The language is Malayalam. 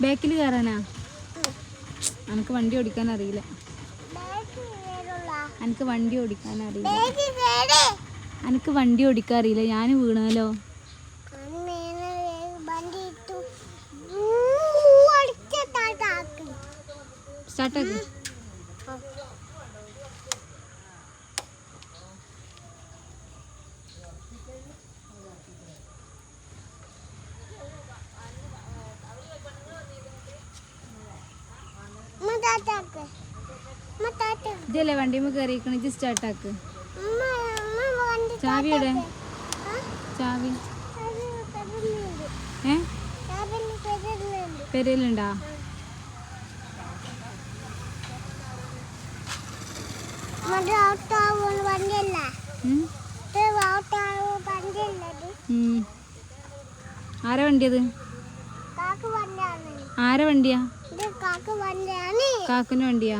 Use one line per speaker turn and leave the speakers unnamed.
ബാക്കിൽ കയറാനാ? എനിക്ക് വണ്ടി ഓടിക്കാൻ അറിയില്ല. എനിക്ക് വണ്ടി ഓടിക്കാൻ അറിയില്ല. എനിക്ക് വണ്ടി ഓടിക്കാൻ അറിയില്ല. ഞാൻ വീണാലോ? സ്റ്റാർട്ടാക്ക്. ഇതല്ലേ വണ്ടിമ്മ കയറിയിരിക്കണ, ഇജ്ജ് സ്റ്റാർട്ടാക്ക്. ചാവിയുടെ ചാവി പെരയിലുണ്ടാ? ആരാ വണ്ടിയത്? ആരാ വണ്ടിയാ? കാക്കുന്റെ വണ്ടിയാ.